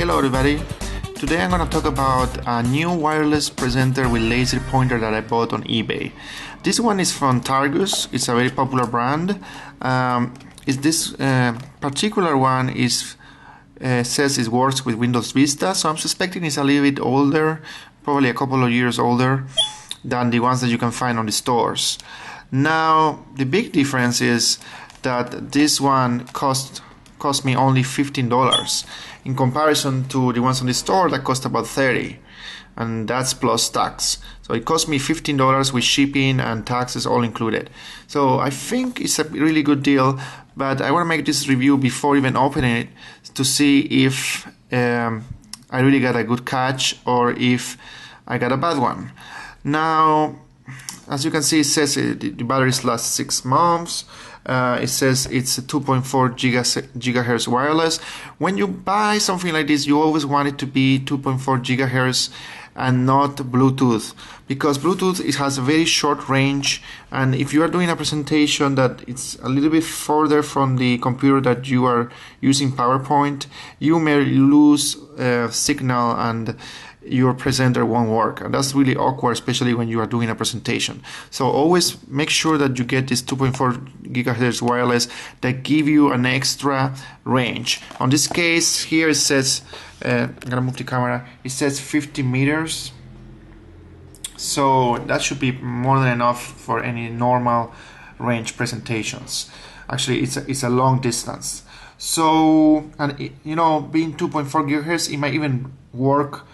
Hello everybody, today I'm going to talk about a new wireless presenter with laser pointer that I bought on eBay. This one is from Targus, it's a very popular brand. This particular one says it works with Windows Vista, so I'm suspecting it's a little bit older, probably a couple of years older than the ones that you can find on the stores. Now the big difference is that this one cost me only $15 in comparison to the ones on the store that cost about $30, and that's plus tax. So it cost me $15 with shipping and taxes all included. So I think it's a really good deal, but I want to make this review before even opening it to see if I really got a good catch or if I got a bad one. Now, as you can see, it says the batteries last 6 months. It says it's 2.4 gigahertz wireless. When you buy something like this, you always want it to be 2.4 gigahertz and not Bluetooth, because Bluetooth has a very short range, and if you are doing a presentation that it's a little bit further from the computer that you are using PowerPoint, you may lose signal and your presenter won't work, and that's really awkward, especially when you are doing a presentation. So always make sure that you get this 2.4 gigahertz wireless that give you an extra range. On this case here it says, I'm gonna move the camera, it says 50 meters, so that should be more than enough for any normal range presentations. Actually it's a long distance. So, and you know, being 2.4 gigahertz, it might even work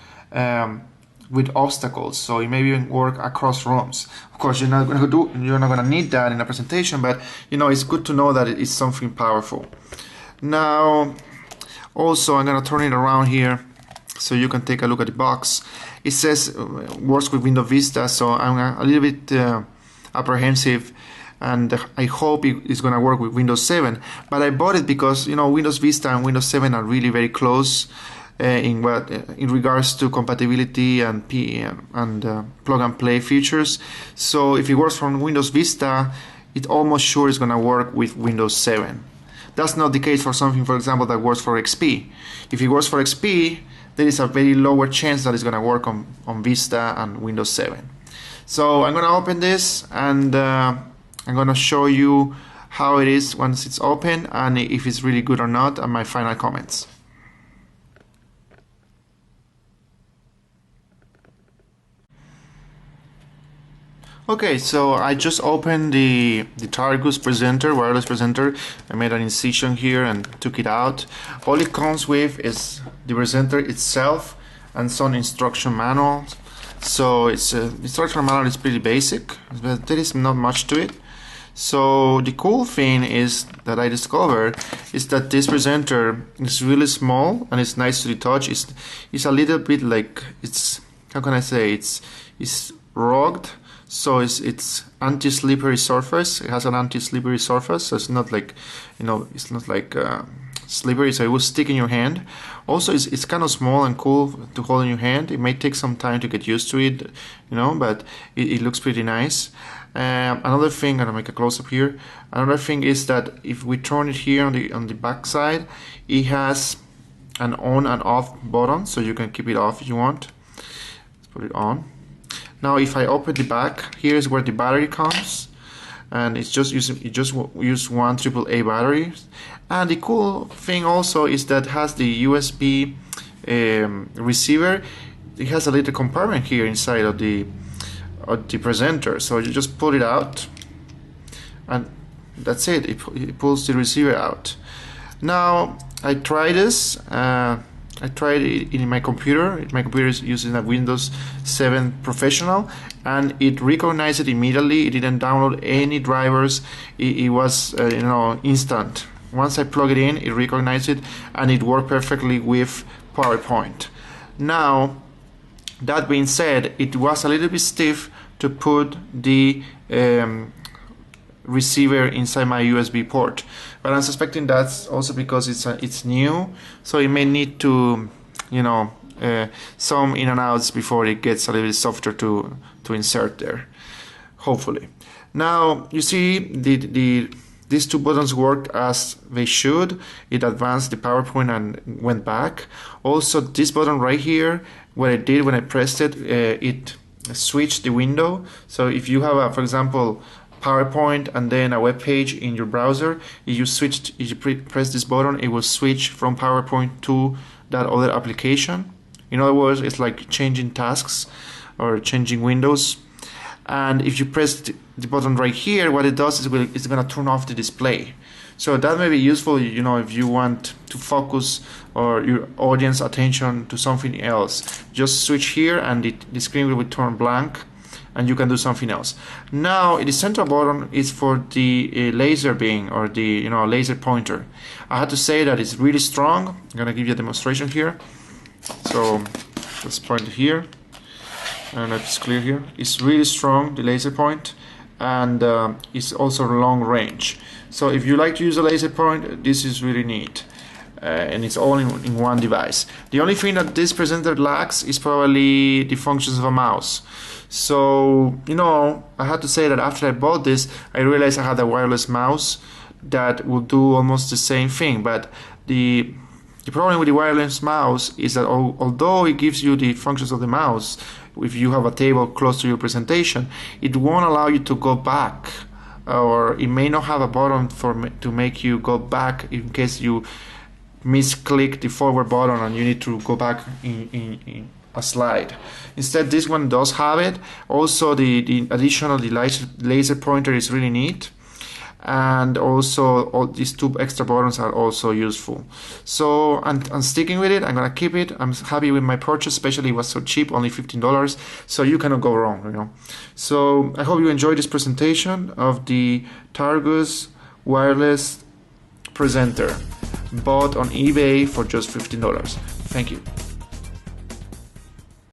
with obstacles, so it may even work across rooms. Of course, you're not gonna need that in a presentation, but you know, it's good to know that it is something powerful. Now, also, I'm gonna turn it around here so you can take a look at the box. It says works with Windows Vista, so I'm a little bit apprehensive, and I hope it's gonna work with Windows 7. But I bought it because, you know, Windows Vista and Windows 7 are really very close in regards to compatibility and plug and play features. So if it works from Windows Vista, it almost sure is going to work with Windows 7. That's not the case for something, for example, that works for XP. If it works for XP, there is a very lower chance that it's going to work on Vista and Windows 7. So I'm going to open this, and I'm going to show you how it is once it's open, and if it's really good or not, and my final comments. Okay, so I just opened the Targus Presenter, wireless presenter. I made an incision here and took it out. All it comes with is the presenter itself and some instruction manuals. So it's the instruction manual is pretty basic, but there is not much to it. So the cool thing is that I discovered is that this presenter is really small and it's nice to the touch. It's a little bit like, it's, how can I say, it's rugged. So it's anti-slippery surface. It has an anti-slippery surface, so it's not like, you know, it's not like slippery, so it will stick in your hand. Also, it's kind of small and cool to hold in your hand. It may take some time to get used to it, you know, but it looks pretty nice. Another thing, I'm gonna make a close-up here. Another thing is that if we turn it here on the back side, it has an on and off button, so you can keep it off if you want. Let's put it on. Now, if I open the back, here's where the battery comes, and it's just use one AAA battery. And the cool thing also is that it has the USB receiver. It has a little compartment here inside of the presenter, so you just pull it out, and that's it. It pulls the receiver out. Now, I tried this. I tried it in my computer. My computer is using a Windows 7 Professional, and it recognized it immediately. It didn't download any drivers. It was you know, instant. Once I plug it in, it recognized it, and it worked perfectly with PowerPoint. Now, that being said, it was a little bit stiff to put the receiver inside my USB port, but I'm suspecting that's also because it's new, so it may need to, you know, some in and outs before it gets a little bit softer to insert there, hopefully. Now you see the these two buttons worked as they should. It advanced the PowerPoint and went back. Also, this button right here, what it did when I pressed it, it switched the window. So if you have, for example, PowerPoint and then a web page in your browser, if you press this button, it will switch from PowerPoint to that other application. In other words, it's like changing tasks or changing windows. And if you press the button right here, what it does is it's going to turn off the display. So that may be useful, you know, if you want to focus or your audience attention to something else. Just switch here and the screen will turn blank and you can do something else. Now, the central button is for the laser beam or the laser pointer. I had to say that it's really strong. I'm going to give you a demonstration here. So let's point it here. And it's clear here. It's really strong, the laser point, and it's also long range. So if you like to use a laser point, this is really neat, and it's all in one device. The only thing that this presenter lacks is probably the functions of a mouse. So I had to say that after I bought this, I realized I had a wireless mouse that will do almost the same thing. But the problem with the wireless mouse is that although it gives you the functions of the mouse, if you have a table close to your presentation, it won't allow you to go back, or it may not have a button to make you go back in case you misclick the forward button and you need to go back in a slide. Instead, this one does have it. Also, the additional laser pointer is really neat. And also all these two extra buttons are also useful. So I'm sticking with it. I'm gonna keep it. I'm happy with my purchase, especially it was so cheap, only $15. So you cannot go wrong, So I hope you enjoyed this presentation of the Targus Wireless Presenter, bought on eBay for just $15. Thank you.